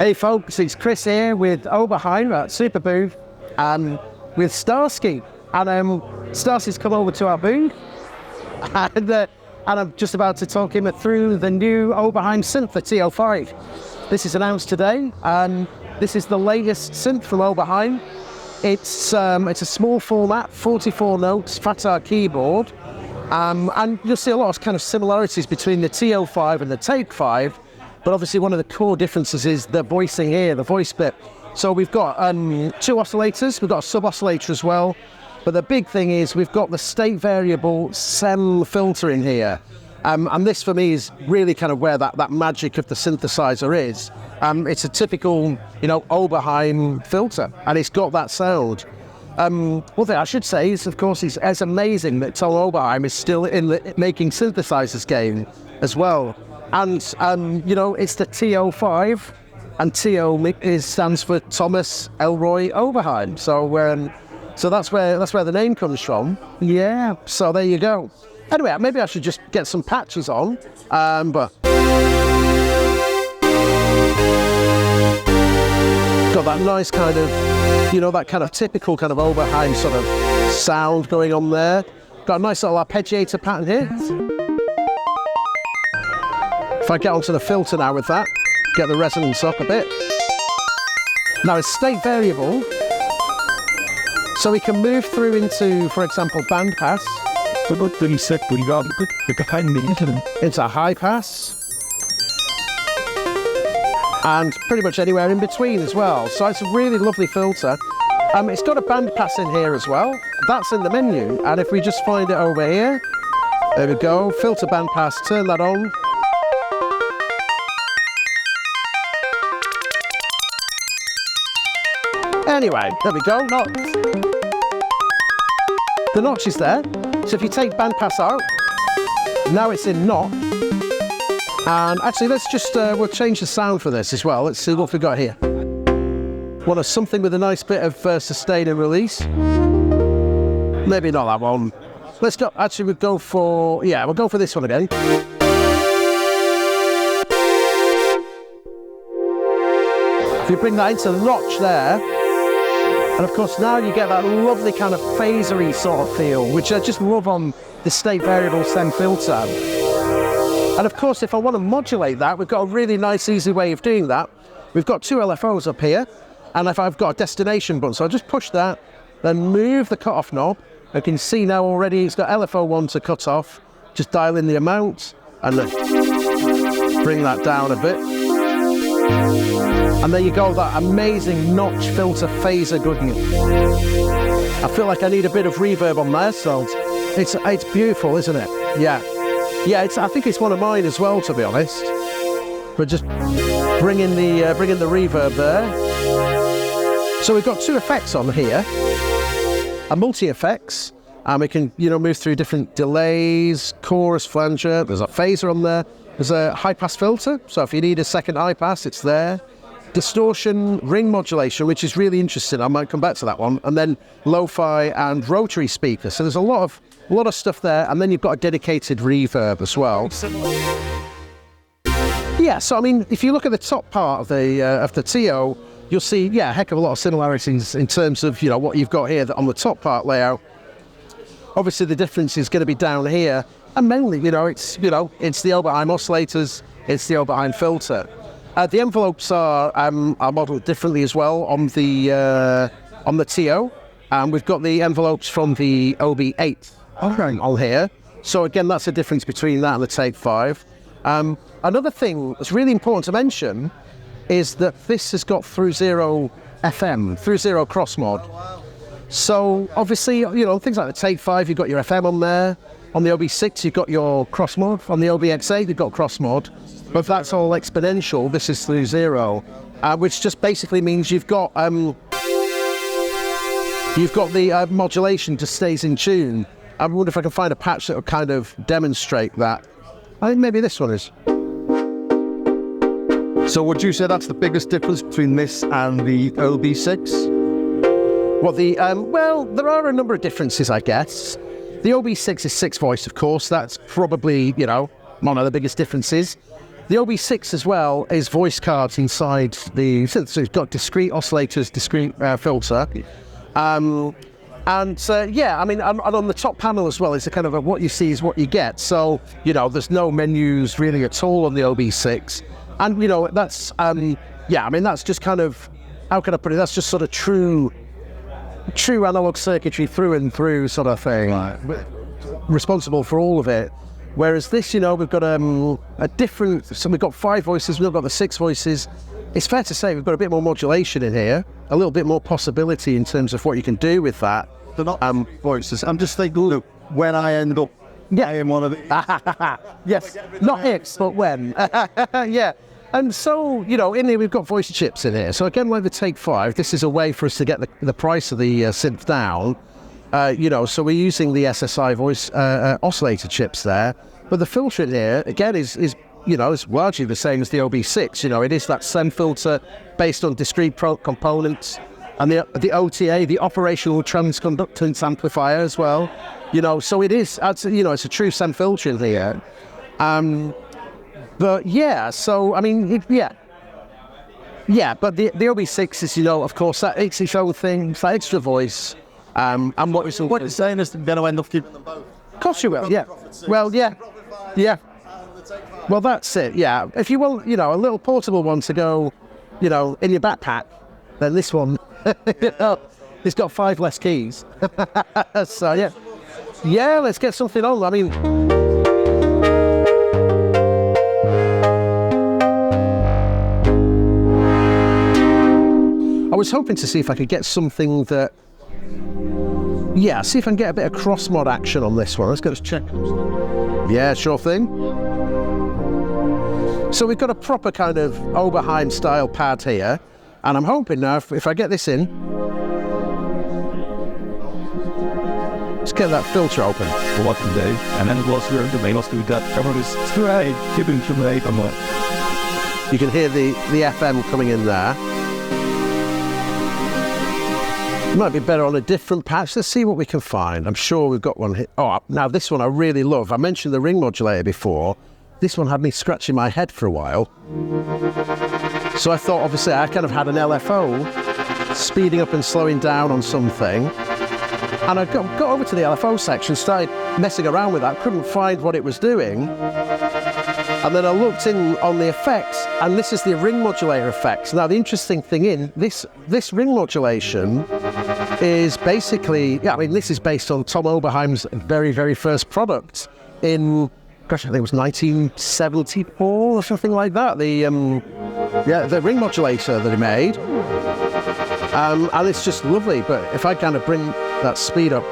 Hey folks, it's Chris here with Oberheim at Superbooth and with Starsky. And Starsky's come over to our booth and I'm just about to talk him through the new Oberheim synth, the TEO-5. This is announced today and this is the latest synth from Oberheim. It's a small format, 44 notes, Fatar keyboard. And you'll see a lot of kind of similarities between the TEO-5 and the Take-5. But obviously one of the core differences is the voicing here, the voice bit. So we've got two oscillators, we've got a sub-oscillator as well. But the big thing is we've got the state variable SEM filter in here. And this for me is really kind of where that magic of the synthesizer is. It's a typical, Oberheim filter, and it's got that sound. One thing I should say is, of course, it's amazing that Tom Oberheim is still in the making synthesizers game as well. And it's the TEO-5, and TEO stands for Thomas Elroy Oberheim. So that's where the name comes from. Yeah. So there you go. Anyway, maybe I should just get some patches on. But got that nice kind of, that kind of typical kind of Oberheim sort of sound going on there. Got a nice little arpeggiator pattern here. If I get onto the filter now with that, get the resonance up a bit. Now it's state variable, so we can move through into, for example, bandpass, into high pass, and pretty much anywhere in between as well. So it's a really lovely filter. It's got a bandpass in here as well. That's in the menu, and if we just find it over here, there we go, filter bandpass, turn that on. Anyway, there we go, notch. The notch is there. So if you take bandpass out, now it's in notch. And actually, let's just, we'll change the sound for this as well. Let's see what we've got here. Want something with a nice bit of sustain and release. Maybe not that one. Let's go, actually we'll go for this one again. If you bring that into the notch there, and of course now you get that lovely kind of phasery sort of feel, which I just love on the state variable SEM filter. And of course, if I want to modulate that, we've got a really nice, easy way of doing that. We've got two LFOs up here, and if I've got a destination button, so I just push that, then move the cutoff knob. You can see now already it's got LFO1 to cut off. Just dial in the amount, and then bring that down a bit. And there you go, that amazing notch filter phaser goodness. I feel like I need a bit of reverb on there, so it's beautiful, isn't it? Yeah, I think it's one of mine as well, to be honest. But just bring in the reverb there. So we've got two effects on here, a multi-effects, and we can move through different delays, chorus, flanger. There's a phaser on there. There's a high pass filter, so if you need a second high pass, it's there. Distortion, ring modulation, which is really interesting. I might come back to that one. And then lo-fi and rotary speaker. So there's a lot of stuff there. And then you've got a dedicated reverb as well. Yeah. So I mean, if you look at the top part of the TEO, you'll see a heck of a lot of similarities in terms of what you've got here on the top part layout. Obviously, the difference is going to be down here, and mainly it's the Oberheim oscillators, it's the Oberheim filter. The envelopes are modelled differently as well on the TEO. We've got the envelopes from the OB8 on here. So again, that's the difference between that and the Take-5. Another thing that's really important to mention is that this has got through zero FM, through zero cross mod. So obviously, things like the Take-5, you've got your FM on there. On the OB6, you've got your cross mod. On the OBX8, you've got cross mod. But if that's all exponential, this is through zero, which just basically means you've got the modulation just stays in tune. I wonder if I can find a patch that will kind of demonstrate that. I think maybe this one is. So would you say that's the biggest difference between this and the OB6? Well, there are a number of differences, I guess. The OB6 is 6 voice, of course. That's probably, one of the biggest differences. The OB6 as well is voice cards inside the, so it's got discrete oscillators, discrete filter. Yeah, I mean, and on the top panel as well, it's a kind of what you see is what you get. So, you know, there's no menus really at all on the OB6. And, you know, that's, yeah, I mean, that's just kind of, how can I put it? That's just sort of true analog circuitry through and through sort of thing. Right. Responsible for all of it. Whereas this, you know, we've got a different, so we've got 5 voices, we've got the 6 voices. It's fair to say we've got a bit more modulation in here, a little bit more possibility in terms of what you can do with that. They're not voices. I'm just thinking, look, when I end up in one of these. Yes, not if, but when. Yeah. And so, you know, in here we've got voice chips in here. So again, like the TEO-5, this is a way for us to get the price of the synth down. You know, so we're using the SSI voice oscillator chips there. But the filter in here, again, is you know, it's largely the same as the OB6. You know, it is that SEM filter based on discrete components. And the OTA, the operational transconductance amplifier as well. You know, so it is, you know, it's a true SEM filter in here. But yeah, so, I mean, yeah. Yeah, but the OB6 is, you know, of course, that it's its own thing, it's that extra voice. And what you're saying is they're going to end up keeping them both? Of course you will, yeah. Well, yeah. Yeah. Well, that's it, yeah. If you want, you know, a little portable one to go, you know, in your backpack, then this one, you know, it's got 5 less keys. So, yeah. Yeah, let's get something on. I mean... I was hoping to see if I could get something that... Yeah, see if I can get a bit of cross-mod action on this one. Let's go check. Yeah, sure thing. So we've got a proper kind of Oberheim style pad here, and I'm hoping now if I get this in, let's get that filter open. What today? And then it was where the main was to that cover is straight, keeping to the You can hear the FM coming in there. Might be better on a different patch. Let's see what we can find. I'm sure we've got one here. Oh, now this one I really love. I mentioned the ring modulator before. This one had me scratching my head for a while. So I thought, obviously, I kind of had an LFO speeding up and slowing down on something. And I got over to the LFO section, started messing around with that, couldn't find what it was doing. And then I looked in on the effects, and this is the ring modulator effects. Now, the interesting thing in this ring modulation is basically, yeah, I mean, this is based on Tom Oberheim's very, very first product in, gosh, I think it was 1974 or something like that. The ring modulator that he made. And it's just lovely, but if I kind of bring that speed up.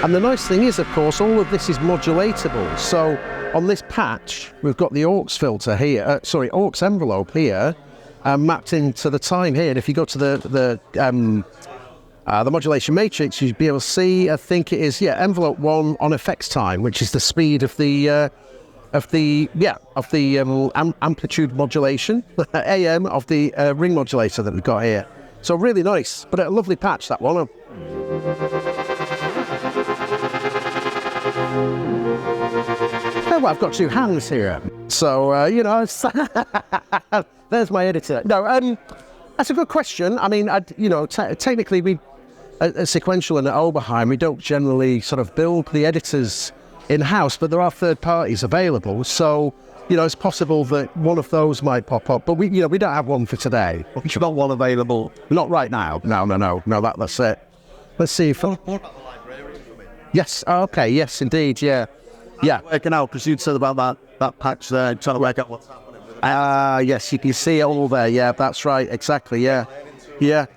And the nice thing is, of course, all of this is modulatable. So on this patch, we've got the Orcs filter here, Orcs envelope here, mapped into the time here. And if you go to the modulation matrix, you'd be able to see, I think it is, envelope 1 on effects time, which is the speed of the amplitude modulation, AM of the ring modulator that we've got here. So really nice, but a lovely patch, that one. Oh, well, I've got 2 hands here, so you know, there's my editor. No, that's a good question. I mean, technically, we at Sequential and at Oberheim, we don't generally sort of build the editors in-house, but there are third parties available. So, you know, it's possible that one of those might pop up, but we don't have one for today. You've got one available? Not right now. No. That's it. Let's see if. More about the librarian for me. Yes. Okay. Yes, indeed. Yeah. Yeah. Working out, because you'd said about that patch there, trying to work out what's happening with it. Yes, you can see it all there. Yeah, that's right. Exactly. Yeah. Yeah.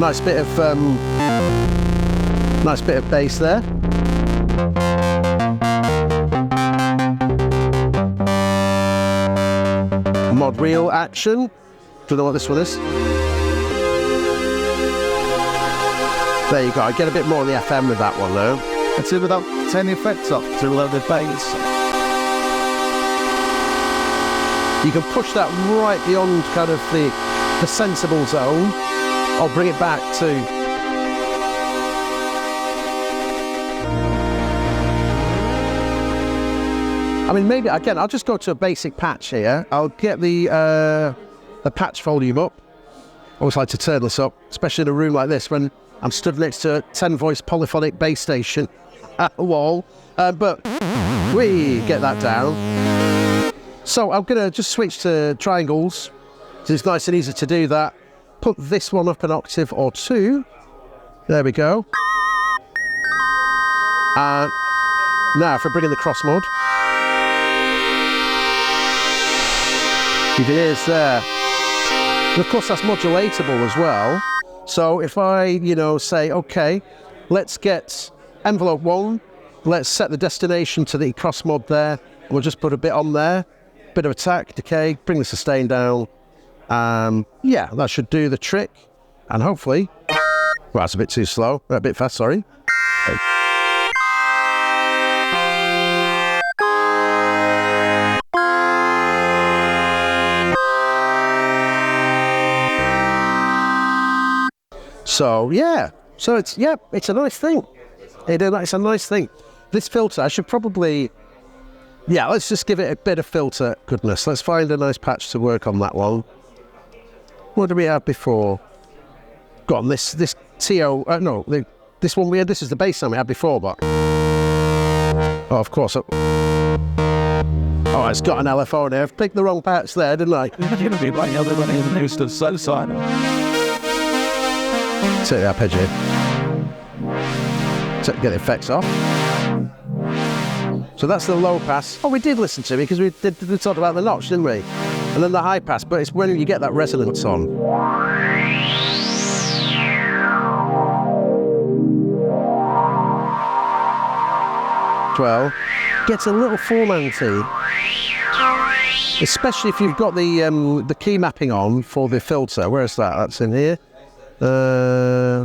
Nice bit of bass there. Mod reel action. Don't know what this one is. There you go. I get a bit more on the FM with that one though. Let's see without turning the effects up to a load of bass. You can push that right beyond kind of the sensible zone. I'll bring it back to. I mean, maybe again, I'll just go to a basic patch here. I'll get the patch volume up. I always like to turn this up, especially in a room like this when I'm stood next to a 10-voice polyphonic bass station at a wall. But we get that down. So I'm going to just switch to triangles. It's nice and easy to do that. Put this one up an octave or two. There we go. And now if I bring in the cross mode. You can hear there. And of course that's modulatable as well. So if I, say, okay, let's get envelope 1, let's set the destination to the cross mod there. We'll just put a bit on there, bit of attack, decay, bring the sustain down. Yeah, that should do the trick. And hopefully, well, that's a bit too slow, a bit fast, sorry. So yeah, it's a nice thing. It's a nice thing. This filter, I should probably, let's just give it a bit of filter goodness. Let's find a nice patch to work on that one. What did we have before? Got on this TO, this one we had. This is the bass sound we had before, but oh, of course. Oh, it's got an LFO there. I've picked the wrong patch there, didn't I? You're gonna be like the other one in the news to the side. Take the arpeggio. Get the effects off. So that's the low pass. Oh, we did listen to it because we talked about the notch, didn't we? And then the high pass, but it's when you get that resonance on. Well, gets a little formanty, especially if you've got the key mapping on for the filter. Where is that? That's in here.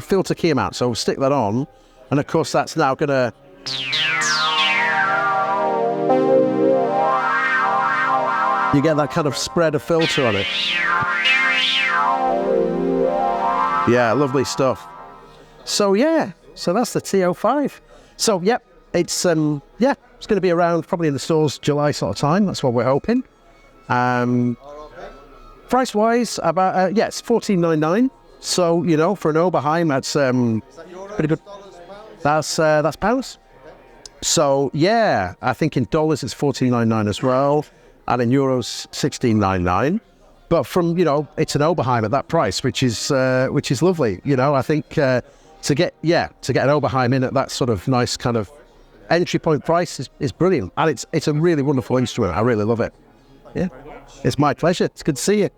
Filter key amount, so we'll stick that on, and of course that's now gonna you get that kind of spread of filter on it. Yeah, lovely stuff. So so that's the TEO-5. So it's going to be around probably in the stores July sort of time. That's what we're hoping. Price wise, about it's $14.99. So, for an Oberheim, that's pretty good. That's pounds. So, I think in dollars it's $14.99 as well, and in euros $16.99. But from, it's an Oberheim at that price, which is lovely. I think to get an Oberheim in at that sort of nice kind of entry point price is brilliant, and it's a really wonderful instrument. I really love it. Yeah, it's my pleasure. It's good to see you.